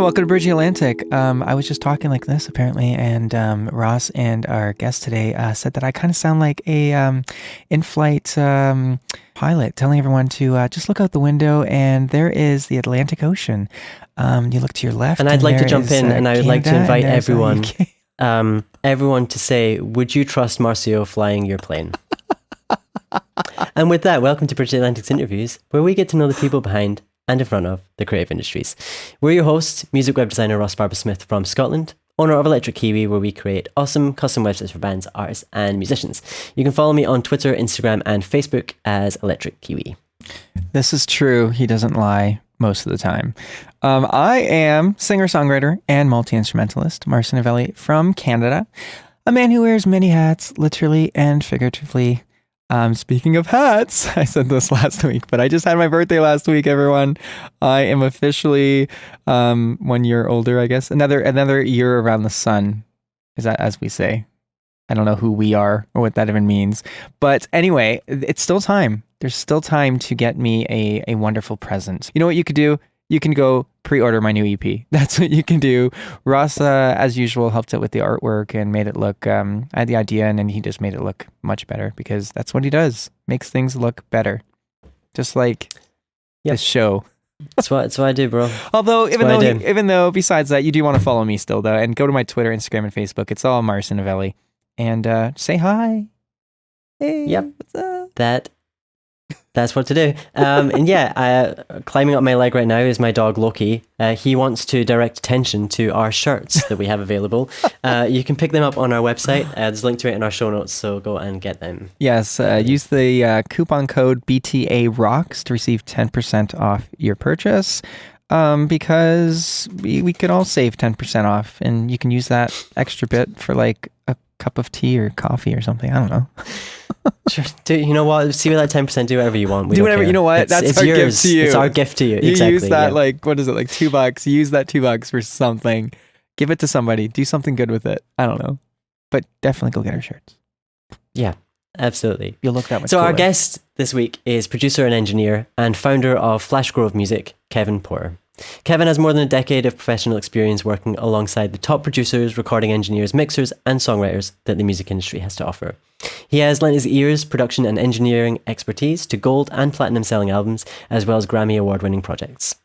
welcome to Bridging Atlantic. I was just talking like this apparently, and Ross and our guest today said that I kind of sound like a in-flight pilot telling everyone to just look out the window and there is the Atlantic Ocean. You look to your left and I'd like to jump in and I would like to invite everyone to say, would you trust Marcio flying your plane? And with that, welcome to Bridging Atlantic's interviews, where we get to know the people behind and in front of the creative industries. We're your hosts, music web designer Ross Barber-Smith from Scotland, owner of Electric Kiwi, where we create awesome custom websites for bands, artists, and musicians. You can follow me on Twitter, Instagram, and Facebook as Electric Kiwi. This is true. He doesn't lie most of the time. I am singer-songwriter and multi-instrumentalist Marcio Novelli from Canada, a man who wears many hats, literally and figuratively. Speaking of hats, I said this last week, but I just had my birthday last week, everyone. I am officially 1 year older, I guess. Another year around the sun, is that as we say. I don't know who we are or what that even means. But anyway, it's still time. There's still time to get me a wonderful present. You know what you could do? You can go pre-order my new EP. That's what you can do. Ross, as usual, helped out with the artwork and made it look, I had the idea and then he just made it look much better because that's what he does. Makes things look better. Just like this show. That's what I do, bro. Although, even though, besides that, you do want to follow me still, though, and go to my Twitter, Instagram, and Facebook. It's all Marcio Novelli. And say hi. Hey, yep. What's up? That's what to do. And yeah, climbing up my leg right now is my dog Loki. He wants to direct attention to our shirts that we have available. You can pick them up on our website. There's a link to it in our show notes, so go and get them. Yes, use the coupon code BTAROCKS to receive 10% off your purchase. Because we could all save 10% off, and you can use that extra bit for like a cup of tea or coffee or something. I don't know. Sure. You know what? See with that 10%, do whatever you want. Do whatever. You know what? That's our gift to you. It's our gift to you. You exactly, use that like, what is it? Like $2. Use that $2 for something. Give it to somebody. Do something good with it. I don't know. But definitely go get our shirts. Yeah, absolutely. You'll look that much So cooler. Our guest this week is producer and engineer and founder of Flashgrove Music, Kevin Porter. Kevin has more than a decade of professional experience working alongside the top producers, recording engineers, mixers, and songwriters that the music industry has to offer. He has lent his ears, production, and engineering expertise to gold and platinum selling albums, as well as Grammy award-winning projects.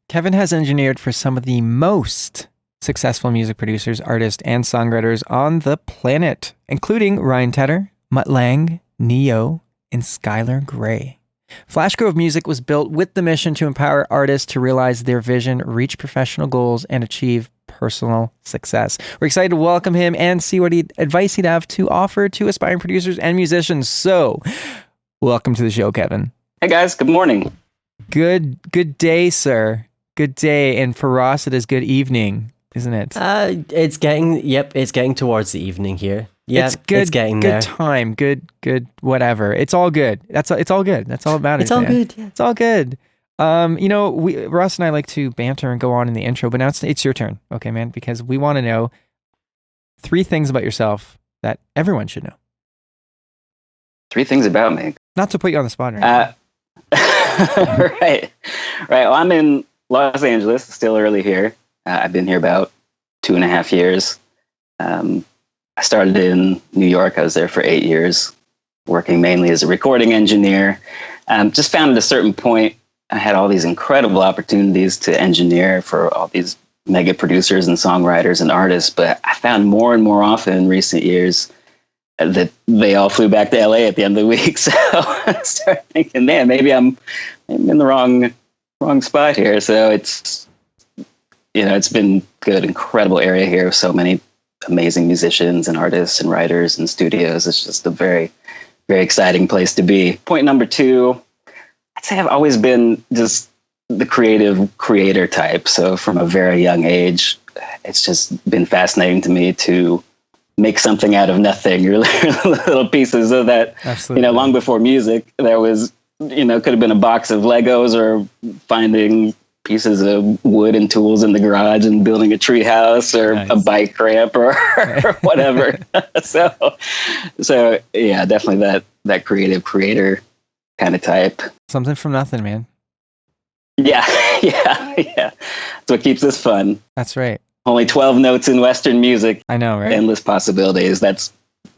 Kevin has engineered for some of the most successful music producers, artists, and songwriters on the planet, including Ryan Tedder, Mutt Lange, Neo, and Skylar Grey. Flashgrove Music was built with the mission to empower artists to realize their vision, reach professional goals, and achieve personal success. We're excited to welcome him and see what advice he'd have to offer to aspiring producers and musicians. So, welcome to the show, Kevin. Hey guys, good morning. Good day, sir. Good day, and for Ross, it is good evening, isn't it? It's getting towards the evening here. Yeah, it's getting there. Good time, good, whatever. It's all good. It's all good. That's all that matters. It's all good. Yeah. It's all good. Ross and I like to banter and go on in the intro, but now it's your turn, okay, man? Because we want to know 3 things about yourself that everyone should know. 3 things about me. Not to put you on the spot, right? Right. Well, I'm in Los Angeles. Still early here. I've been here about 2.5 years. I started in New York. I was there for 8 years, working mainly as a recording engineer. Just found at a certain point, I had all these incredible opportunities to engineer for all these mega producers and songwriters and artists. But I found more and more often in recent years that they all flew back to LA at the end of the week. So I started thinking, man, maybe I'm in the wrong spot here. So it's been good, incredible area here with so many amazing musicians and artists and writers and studios. It's just a very, very exciting place to be. Point number 2, I'd say I've always been just the creator type. So from a very young age, it's just been fascinating to me to make something out of nothing, your little pieces of that. Absolutely. Long before music, there was, could have been a box of Legos or finding pieces of wood and tools in the garage and building a tree house or a bike ramp or whatever. So yeah, definitely that creative creator kind of type. Something from nothing, man. Yeah, yeah. That's what keeps this fun. That's right. Only 12 notes in Western music. I know, right? Endless possibilities. That's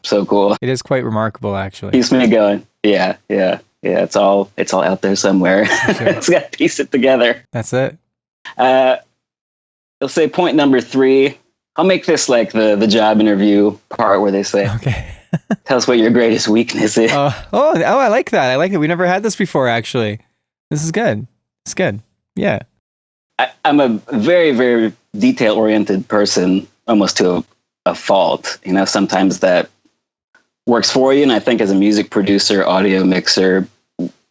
so cool. It is quite remarkable, actually. Keeps me going. Yeah. It's all out there somewhere. Sure. It's got to piece it together. That's it. They'll say point number 3. I'll make this like the job interview part where they say, Okay. tell us what your greatest weakness is. I like that. I like it. We never had this before, actually. This is good. It's good. Yeah. I'm a very, very detail-oriented person, almost to a fault. Sometimes that works for you. And I think as a music producer, audio mixer,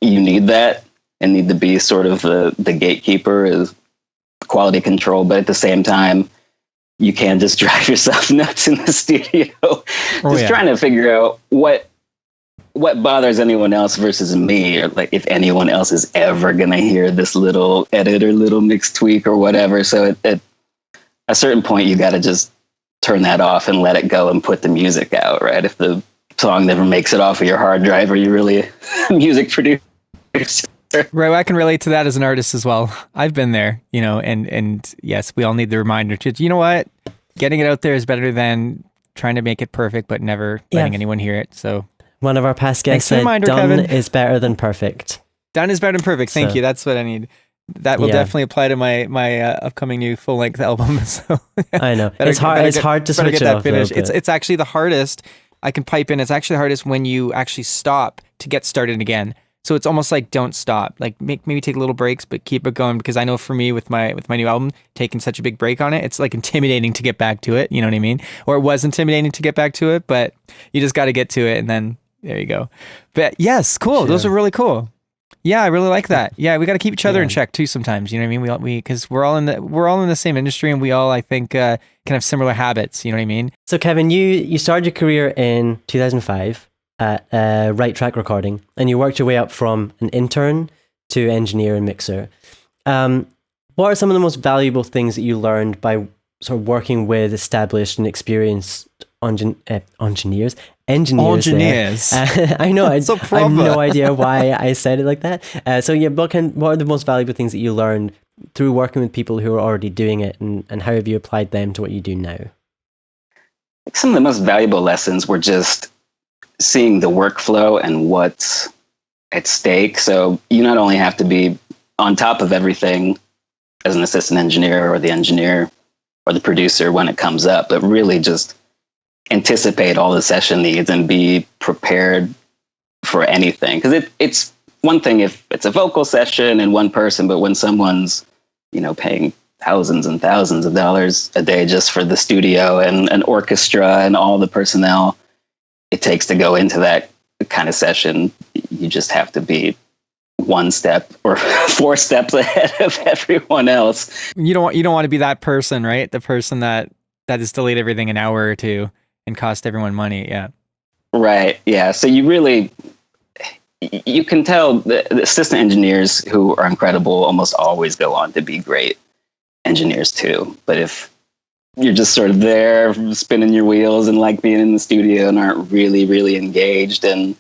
you need that and need to be sort of the gatekeeper is quality control. But at the same time, you can just drive yourself nuts in the studio, trying to figure out what bothers anyone else versus me, or like if anyone else is ever going to hear this little edit or little mix tweak or whatever. So at a certain point, you got to just turn that off and let it go and put the music out, right? If the song never makes it off of your hard drive, are you really a music producer? Right, well, I can relate to that as an artist as well. I've been there, and yes, we all need the reminder to, you know what? Getting it out there is better than trying to make it perfect, but never letting anyone hear it. So one of our past guests said, done Kevin. Is better than perfect. Done is better than perfect. Thank you. That's what I need. That will definitely apply to my upcoming new full-length album. So I know. It's hard to switch it off. It's actually the hardest. I can pipe in. It's actually the hardest when you actually stop to get started again. So it's almost like don't stop. Like maybe take little breaks, but keep it going. Because I know for me with my new album, taking such a big break on it, it's like intimidating to get back to it. You know what I mean? Or it was intimidating to get back to it, but you just got to get to it, and then there you go. But yes, cool. Sure. Those are really cool. Yeah, I really like that. Yeah, we got to keep each other in check too sometimes. You know what I mean? We because we're all in the same industry, and we all, I think, can have similar habits. You know what I mean? So Kevin, you started your career in 2005 at Right Track Recording, and you worked your way up from an intern to engineer and mixer. What are some of the most valuable things that you learned by sort of working with established and experienced engineers? I know. I have no idea why I said it like that. What are the most valuable things that you learned through working with people who are already doing it, and how have you applied them to what you do now? Some of the most valuable lessons were just seeing the workflow and what's at stake. So you not only have to be on top of everything as an assistant engineer or the engineer or the producer when it comes up, but really just anticipate all the session needs and be prepared for anything. Because it's one thing if it's a vocal session and one person, but when someone's, paying thousands and thousands of dollars a day just for the studio and an orchestra and all the personnel it takes to go into that kind of session, you just have to be one step or 4 steps ahead of everyone else. You don't want to be that person, right? The person that has delayed everything an hour or two and cost everyone money. Yeah. Right. Yeah. So you can tell the assistant engineers who are incredible almost always go on to be great engineers too. But if you're just sort of there spinning your wheels and like being in the studio and aren't really, really engaged and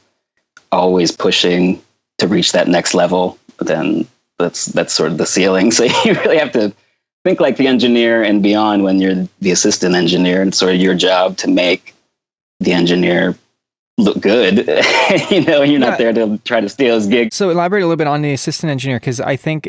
always pushing to reach that next level, then that's sort of the ceiling. So you really have to think like the engineer and beyond when you're the assistant engineer, and sort of your job to make the engineer look good. You're not there to try to steal his gig. So elaborate a little bit on the assistant engineer, because I think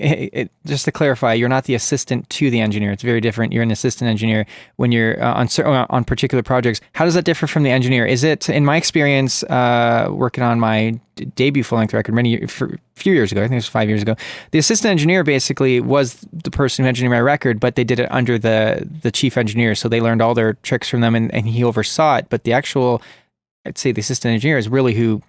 just to clarify, you're not the assistant to the engineer. It's very different. You're an assistant engineer when you're on particular projects. How does that differ from the engineer? Is it, in my experience, working on my debut full-length record a few years ago, I think it was 5 years ago, the assistant engineer basically was the person who engineered my record, but they did it under the chief engineer. So they learned all their tricks from them, and he oversaw it. But the actual, I'd say the assistant engineer is really who,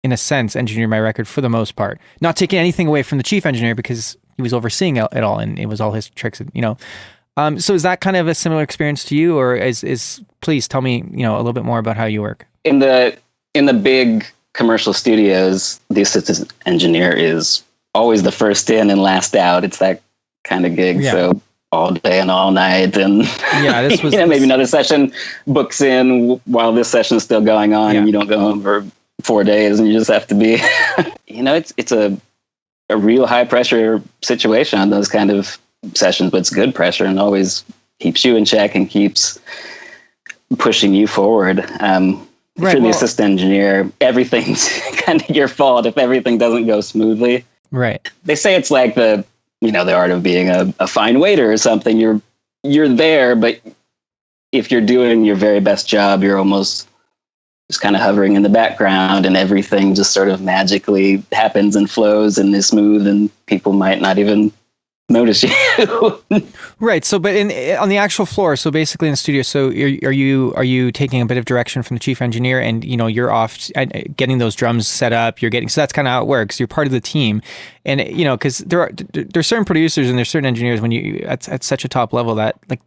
in a sense, engineered my record for the most part. Not taking anything away from the chief engineer, because he was overseeing it all, and it was all his tricks, So is that kind of a similar experience to you, or is please tell me, a little bit more about how you work? In the big commercial studios, the assistant engineer is always the first in and last out. It's that kind of gig. Yeah. So all day and all night, and this was maybe another session books in while this session is still going on, and you don't go home for 4 days, and you just have to be it's a a real high pressure situation on those kind of sessions, but it's good pressure and always keeps you in check and keeps pushing you forward. If you're the assistant engineer, everything's kind of your fault if everything doesn't go smoothly. Right. They say it's like the art of being a fine waiter or something. You're there, but if you're doing your very best job, you're almost just kind of hovering in the background, and everything just sort of magically happens and flows and is smooth, and people might not even notice you. Right. So, but on the actual floor, so basically in the studio, so are you taking a bit of direction from the chief engineer, and you're off getting those drums set up. So that's kind of how it works. You're part of the team, and because there's certain producers and there's certain engineers when you at such a top level that like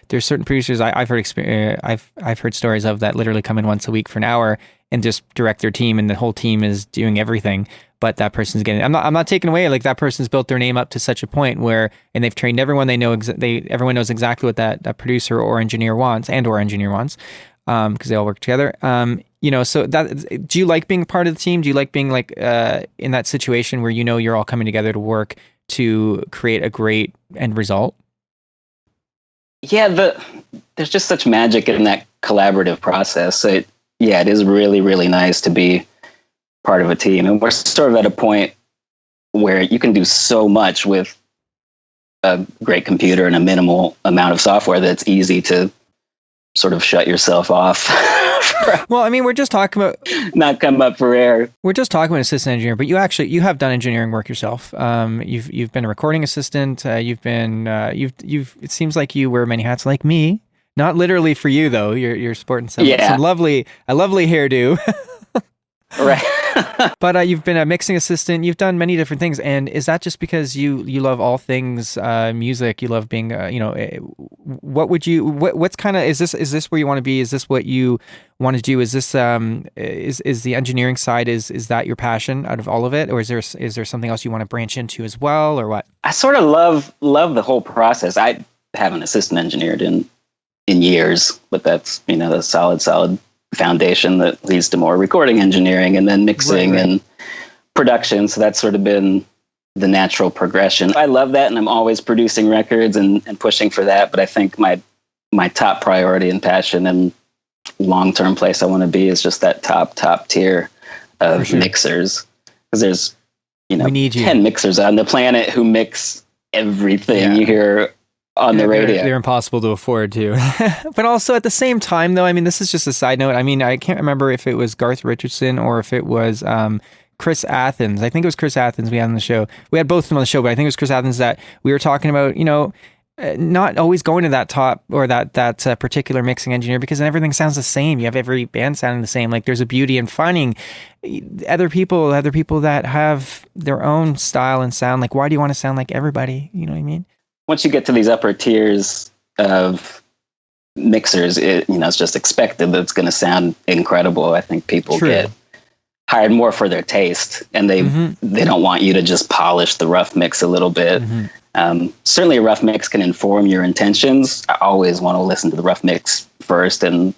there's certain producers I've heard stories of that literally come in once a week for an hour and just direct their team, and the whole team is doing everything. But that person's getting. I'm not taking away, like, that person's built their name up to such a point where, and they've trained everyone. They know everyone knows exactly what that producer or engineer wants, because they all work together. So that, do you like being part of the team? Do you like being like in that situation where you're all coming together to work to create a great end result? Yeah, there's just such magic in that collaborative process. So it is really, really nice to be part of a team. And we're sort of at a point where you can do so much with a great computer and a minimal amount of software that it's easy to sort of shut yourself off. Well, I mean, we're just talking about not come up for air. We're just talking about assistant engineer, but you have done engineering work yourself. You've been a recording assistant. It seems like you wear many hats like me. Not literally for you though. You're sporting some lovely hairdo. Right. But you've been a mixing assistant. You've done many different things. And is that just because you love all things music? You love being, what's kind of, is this where you want to be? Is this what you want to do? Is this, is the engineering side, is that your passion out of all of it? Or is there something else you want to branch into as well, or what? I sort of love the whole process. I haven't assistant engineered in years, but that's, the solid foundation that leads to more recording engineering and then mixing and production. So that's sort of been the natural progression. I love that, and I'm always producing records and pushing for that. But I think my top priority and passion and long-term place I want to be is just that top tier of mixers. Because there's, we need 10 mixers on the planet who mix everything you hear on the radio. They're impossible to afford too. But also at the same time though, I mean, this is just a side note. I mean, I can't remember if it was Garth Richardson or if it was Chris Athens. I think it was Chris Athens we had on the show. We had both of them on the show, but I think it was Chris Athens that we were talking about, not always going to that top or that particular mixing engineer, because then everything sounds the same. You have every band sounding the same. Like, there's a beauty in finding other people that have their own style and sound. Like, why do you want to sound like everybody? You know what I mean? Once you get to these upper tiers of mixers, it's just expected that it's going to sound incredible. I think people get hired more for their taste, and they don't want you to just polish the rough mix a little bit. Certainly a rough mix can inform your intentions. I always want to listen to the rough mix first and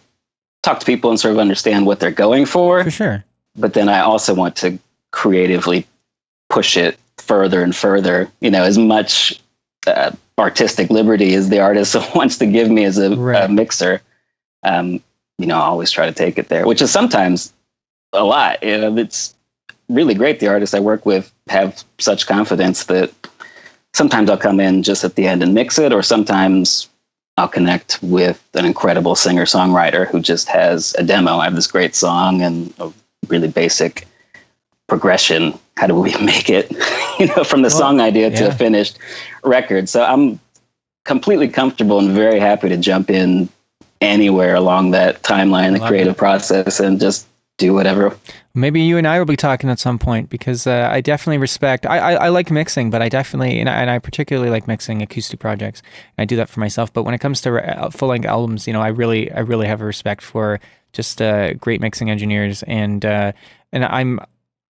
talk to people and sort of understand what they're going for. For sure. But then I also want to creatively push it further and further, as much artistic liberty as the artist wants to give me as a mixer. I always try to take it there, which is sometimes a lot. It's really great. The artists I work with have such confidence that sometimes I'll come in just at the end and mix it, or sometimes I'll connect with an incredible singer-songwriter who just has a demo. I have this great song and a really basic progression. How do we make it, from the song idea to a finished record? So I'm completely comfortable and very happy to jump in anywhere along that timeline, the creative process, and just do whatever. Maybe you and I will be talking at some point, because I definitely respect, I like mixing, but I definitely, and I particularly like mixing acoustic projects. I do that for myself. But when it comes to full-length albums, I really have a respect for just great mixing engineers, and I'm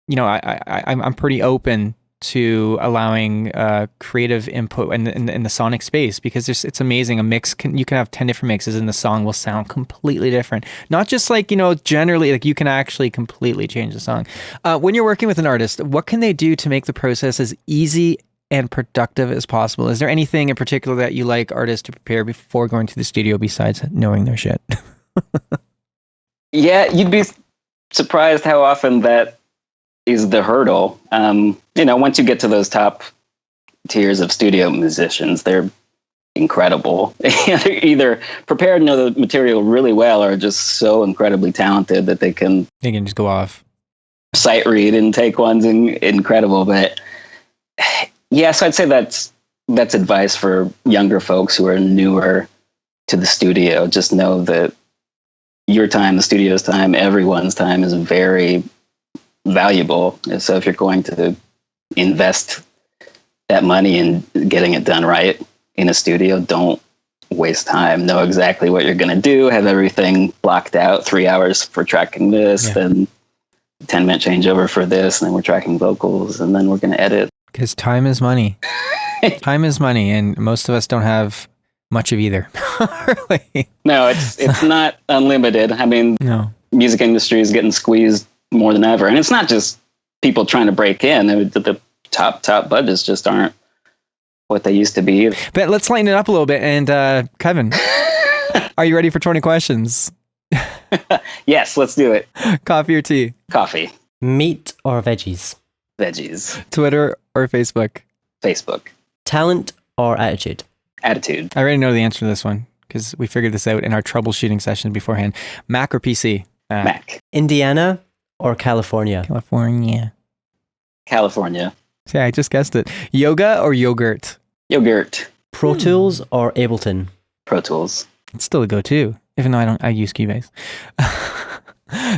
I'm pretty open to allowing creative input in the sonic space, because it's amazing. You can have 10 different mixes and the song will sound completely different. Not just like, generally, like you can actually completely change the song. When you're working with an artist, what can they do to make the process as easy and productive as possible? Is there anything in particular that you like artists to prepare before going to the studio besides knowing their shit? Yeah, you'd be surprised how often that is the hurdle. Once you get to those top tiers of studio musicians, they're incredible. They're either prepared to know the material really well or just so incredibly talented that they can just go off. Sight read and take one's incredible. But yeah, so I'd say that's advice for younger folks who are newer to the studio. Just know that your time, the studio's time, everyone's time is very valuable. And so if you're going to invest that money in getting it done right in a studio, don't waste time. Know exactly what you're going to do. Have everything blocked out. 3 hours for tracking this, then 10-minute changeover for this, and then we're tracking vocals, and then we're going to edit. Because time is money. Time is money, and most of us don't have much of either. Really. No, it's not unlimited. I mean, no. Music industry is getting squeezed more than ever, and it's not just people trying to break in. The top budgets just aren't what they used to be. But let's lighten it up a little bit. And Kevin, are you ready for 20 questions? Yes, let's do it. Coffee or tea? Coffee. Meat or veggies? Veggies. Twitter or Facebook? Facebook. Talent or attitude? Attitude. I already know the answer to this one because we figured this out in our troubleshooting session beforehand. Mac or PC? Mac. Indiana or California? California. California. See, I just guessed it. Yoga or yogurt? Yogurt. Pro Tools or Ableton? Pro Tools. It's still a go-to, even though I use Cubase.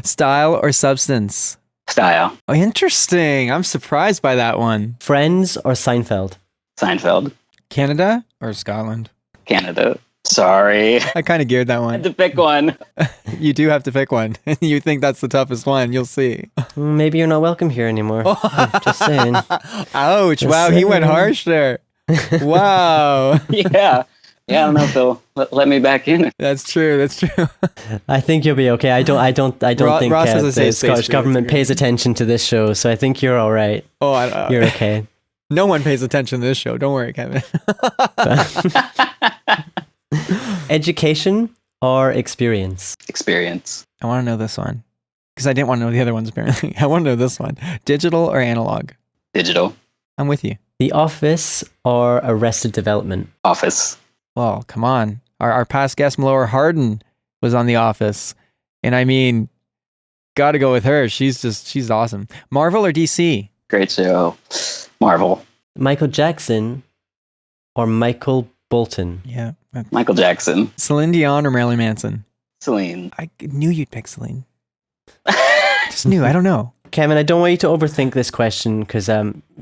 Style or substance? Style. Oh, interesting. I'm surprised by that one. Friends or Seinfeld? Seinfeld. Canada or Scotland? Canada. Sorry. I kind of geared that I one. had to pick one. You do have to pick one. You think that's the toughest one. You'll see. Maybe you're not welcome here anymore. Just saying. Ouch. Just wow, saying. he went harsh there. Wow. Yeah. Yeah, I don't know if they'll let me back in. That's true. I think you'll be okay. I don't think Ross has a the safe space Scottish for government you. pays attention to this show, so I think you're all right. Oh, You're okay. No one pays attention to this show. Don't worry, Kevin. Education or experience? Experience. I want to know this one because I didn't want to know the other ones apparently. I want to know this one. Digital or analog? Digital. I'm with you. The Office or Arrested Development? Office. Well, come on. Our past guest, Melora Hardin, was on The Office. And I mean, got to go with her. She's awesome. Marvel or DC? Great show. Marvel. Michael Jackson or Michael Bolton? Yeah. Michael Jackson. Celine Dion or Marilyn Manson? Celine. I knew you'd pick Celine. Just knew. I don't know. Kevin, I don't want you to overthink this question because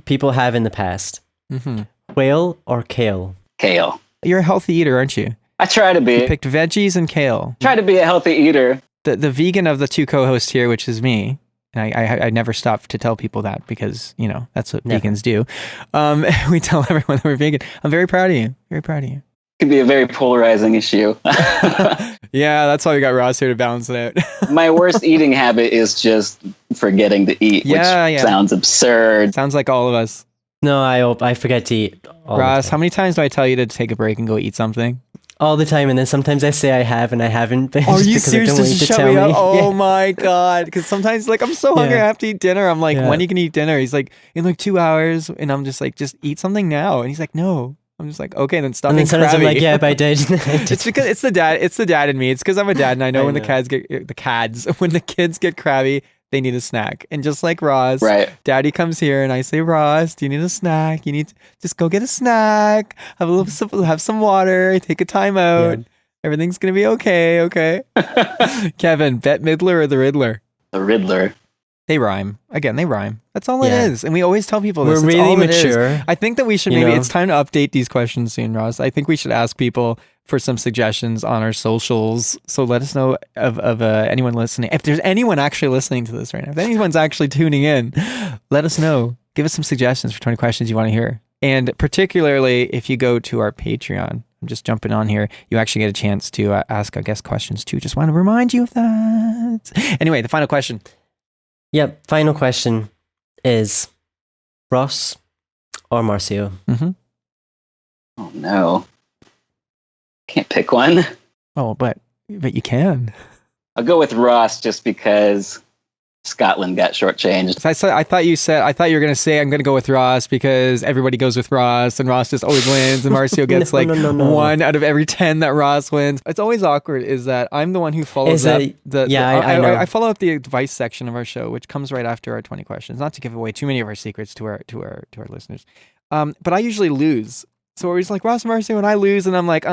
people have in the past. Mm-hmm. Whale or kale? Kale. You're a healthy eater, aren't you? I try to be. You picked veggies and kale. Try to be a healthy eater. The vegan of the two co-hosts here, which is me, and I never stop to tell people that because, that's what vegans do. We tell everyone that we're vegan. I'm very proud of you. Very proud of you. Could be a very polarizing issue. Yeah, that's why we got Ross here to balance it out. My worst eating habit is just forgetting to eat, which sounds absurd. Sounds like all of us. No, I forget to eat all Ross, the how time. many times do I tell you to take a break and go eat something? All the time, and then sometimes I say I have and I haven't. Are you serious? I don't want Does you it to shut tell me up? me. Oh Yeah. my God. Because sometimes I'm so hungry, Yeah. I have to eat dinner. I'm like, Yeah. when are you going to eat dinner? He's like, in 2 hours. And I'm just like, just eat something now. And he's like, no. I'm just like, okay, then stop And being then sometimes crabby. I'm like, yeah, but I did. It's because it's the dad in me. It's because I'm a dad and I know I when know. when the kids get crabby, they need a snack. And just like Ross, Right. Daddy comes here and I say, Ross, do you need a snack? You need to just go get a snack. Have some water. Take a time out. Yeah. Everything's gonna be okay. Kevin, Bette Midler or the Riddler? The Riddler. They rhyme. Again, they rhyme. That's all it Yeah. is. And we always tell people this. We're It's really all it is. mature. I think that we should it's time to update these questions soon, Ross. I think we should ask people for some suggestions on our socials. So let us know of anyone listening. If there's anyone actually listening to this right now, if anyone's actually tuning in, let us know. give us some suggestions for 20 questions you want to hear. And particularly if you go to our Patreon, I'm just jumping on here, you actually get a chance to ask our guest questions too. Just want to remind you of that. Anyway, the final question. Yep, final question is Ross or Marcio? Mm-hmm. Oh no, can't pick one. Oh, but you can. I'll go with Ross just because Scotland got shortchanged. So I thought you were going to say I'm going to go with Ross because everybody goes with Ross and Ross just always wins and Marcio gets No. 1 out of every 10 that Ross wins. It's always awkward is that I'm the one who follows up. I know. I follow up the advice section of our show, which comes right after our 20 questions, not to give away too many of our secrets to our listeners. But I usually lose. So we're just like Ross and Marcio and I lose and I'm like,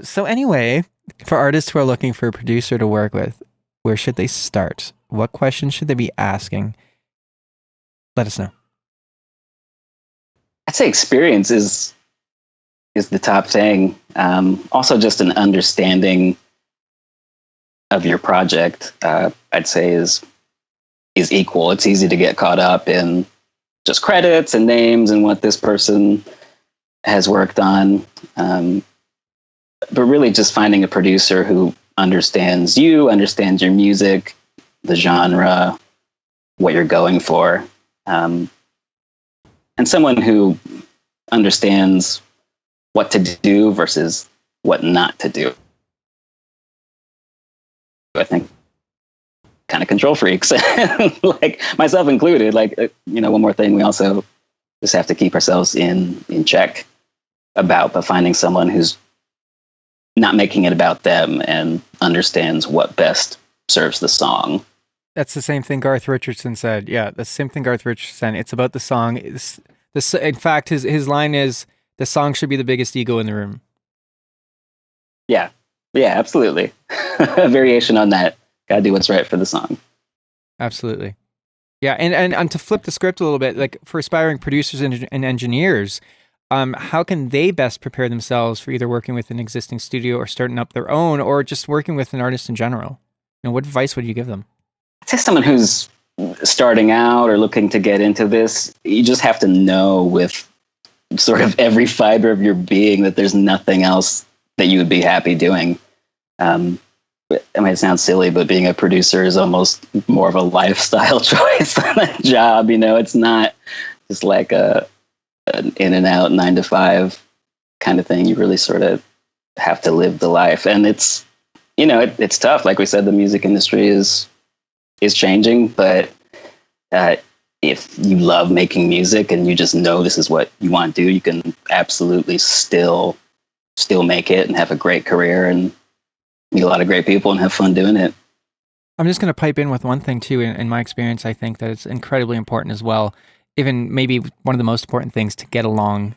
So anyway, for artists who are looking for a producer to work with, where should they start? What questions should they be asking? Let us know. I'd say experience is the top thing. Also, just an understanding of your project, I'd say is equal. It's easy to get caught up in just credits and names and what this person has worked on. But really just finding a producer who understands you, understands your music, the genre, what you're going for, and someone who understands what to do versus what not to do. I think kind of control freaks, like myself included. Like, one more thing, we also just have to keep ourselves in check but finding someone who's not making it about them and understands what best serves the song. That's the same thing Garth Richardson said. Yeah, the same thing Garth Richardson said. It's about the song. In fact, his line is, the song should be the biggest ego in the room. Yeah, absolutely. A variation on that. Gotta do what's right for the song. Absolutely. Yeah, and to flip the script a little bit, like for aspiring producers and engineers, how can they best prepare themselves for either working with an existing studio or starting up their own, or just working with an artist in general? What advice would you give them? I'd say someone who's starting out or looking to get into this, you just have to know with sort of every fiber of your being that there's nothing else that you would be happy doing. It sounds silly, but being a producer is almost more of a lifestyle choice than a job. It's not just like an in and out 9 to 5 kind of thing. You really sort of have to live the life, and it's tough. Like we said, the music industry is changing, but if you love making music and you just know this is what you want to do, you can absolutely still make it and have a great career and meet a lot of great people and have fun doing it. I'm just going to pipe in with one thing too. In my experience, I think that it's incredibly important as well. Even maybe one of the most important things to get along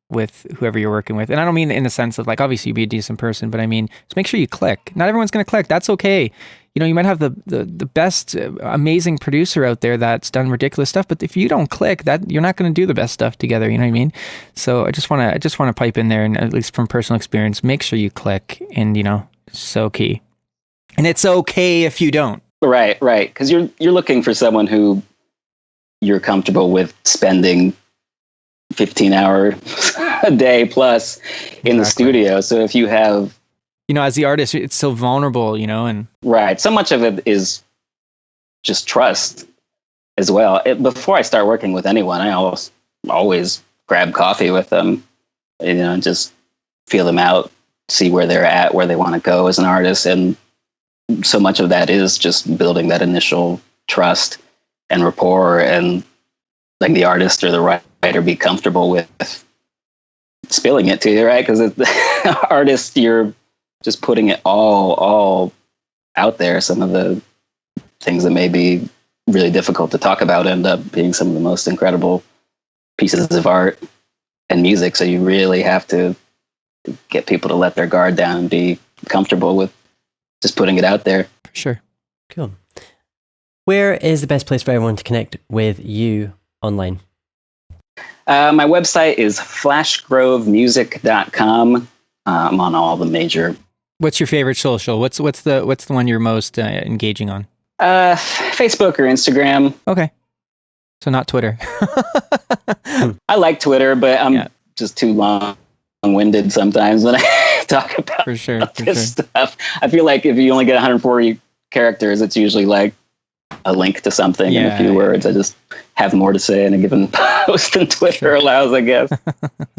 with whoever you're working with. And I don't mean in the sense of like, obviously you be a decent person, but I mean, just make sure you click. Not everyone's going to click. That's okay. You might have the best amazing producer out there that's done ridiculous stuff, but if you don't click, that you're not going to do the best stuff together. You know what I mean? So I just want to pipe in there, and at least from personal experience, make sure you click, and so key. And it's okay if you don't. Right. Because you're looking for someone who you're comfortable with spending 15 hours a day plus in the studio. So if you have, as the artist, it's so vulnerable, and right. So much of it is just trust as well. Before I start working with anyone, I always grab coffee with them, and just feel them out, see where they're at, where they want to go as an artist. And so much of that is just building that initial trust and rapport, and like the artist or the writer be comfortable with spilling it to you, right? Because the artist, you're just putting it all out there. Some of the things that may be really difficult to talk about end up being some of the most incredible pieces of art and music. So you really have to get people to let their guard down and be comfortable with just putting it out there. For sure. Cool. Where is the best place for everyone to connect with you online? My website is flashgrovemusic.com. I'm on all the major. What's your favorite social? What's the one you're most engaging on? Facebook or Instagram. Okay. So not Twitter. I like Twitter, but I'm Yeah. just too long-winded sometimes when I talk about For sure. this stuff. I feel like if you only get 140 characters, it's usually like a link to something in a few words. I just have more to say in a given post than Twitter allows, I guess.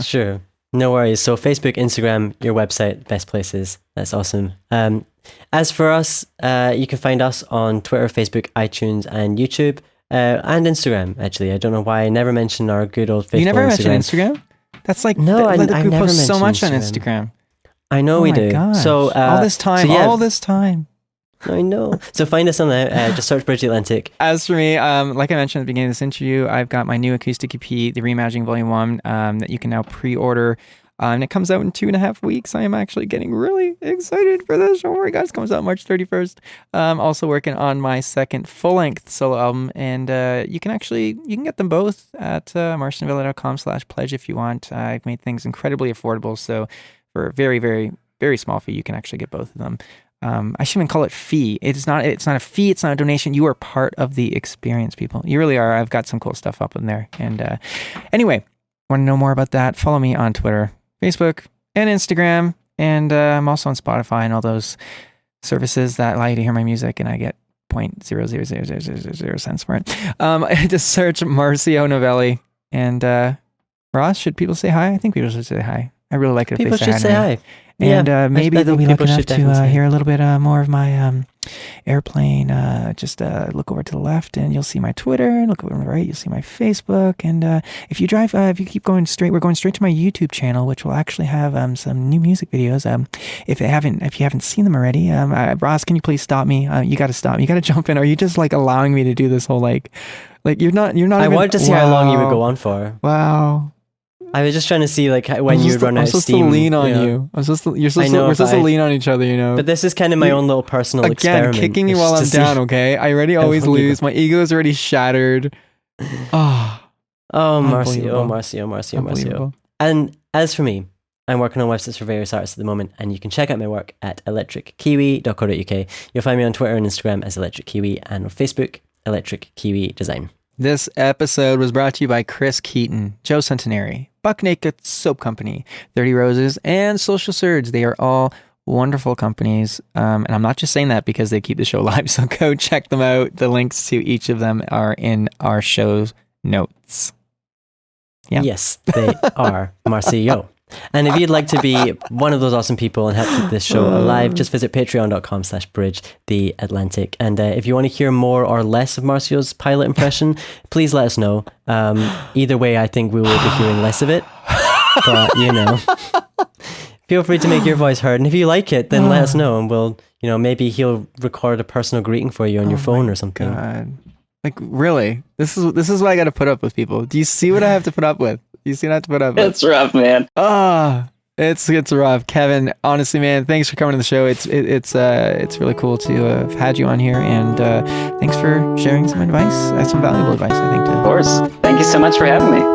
Sure. No worries. So Facebook, Instagram, your website, best places. That's awesome. As for us, you can find us on Twitter, Facebook, iTunes, and YouTube, and Instagram, actually. I don't know why I never mentioned our good old faithful You never Instagram. mentioned Instagram? That's like, No, the I group never posts so much mentioned on Instagram. I know we my do. Gosh. So all this time, all this time. I know. So find us on there. Just search Bridge Atlantic. As for me, like I mentioned at the beginning of this interview, I've got my new acoustic EP, The Reimagining Volume 1, that you can now pre-order. And it comes out in 2.5 weeks. I am actually getting really excited for this. Don't worry, guys. It comes out March 31st. Also working on my second full-length solo album. And you can get them both at marcinavilla.com/pledge if you want. I've made things incredibly affordable. So for a very, very, very small fee, you can actually get both of them. I shouldn't even call it fee. It's not a fee. It's not a donation. You are part of the experience, people. You really are. I've got some cool stuff up in there. And anyway, want to know more about that? Follow me on Twitter, Facebook, and Instagram. And I'm also on Spotify and all those services that allow you to hear my music. And I get 0.0000000 cents for it. Just search Marcio Novelli. And Ross, should people say hi? I think people should say hi. I really like it if People they should say hi. And maybe I they'll think be lucky people enough should to definitely hear a little bit more of my airplane. Just look over to the left and you'll see my Twitter. And look over to the right, you'll see my Facebook. And if you keep going straight, we're going straight to my YouTube channel, which will actually have some new music videos. If you haven't seen them already, Ross, can you please stop me? You got to stop me. You got to jump in. Are you just like allowing me to do this whole like you're not? I wanted to see how long you would go on for. Wow. I was just trying to see like when you'd run out of steam. I'm supposed to lean on you. We're supposed to lean on each other, you know. But this is kind of my own little personal experiment. Again, kicking me while I'm down, okay? I already always lose. My ego is already shattered. Oh, Marcio. And as for me, I'm working on websites for various artists at the moment, and you can check out my work at electrickiwi.co.uk. You'll find me on Twitter and Instagram as Electric Kiwi, and on Facebook, Electric Kiwi Design. This episode was brought to you by Chris Keaton, Joe Centenary, Buck Naked Soap Company, 30 Roses, and Social Surge. They are all wonderful companies. And I'm not just saying that because they keep the show live. So go check them out. The links to each of them are in our show's notes. Yeah. Yes, they are, Marcio. And if you'd like to be one of those awesome people and help keep this show alive, just visit patreon.com/bridge the Atlantic. And if you want to hear more or less of Marcio's pilot impression, please let us know. Either way, I think we will be hearing less of it. But, you know, feel free to make your voice heard. And if you like it, then let us know. And we'll, you know, maybe he'll record a personal greeting for you on your phone or something. God. Like, really? This is what I got to put up with, people. Do you see what I have to put up with? You see what I have to put up with? It's rough, man. It's rough. Kevin, honestly, man, thanks for coming to the show. It's really cool to have had you on here, and thanks for sharing some advice. Some valuable advice, I think, too. Of course. Thank you so much for having me.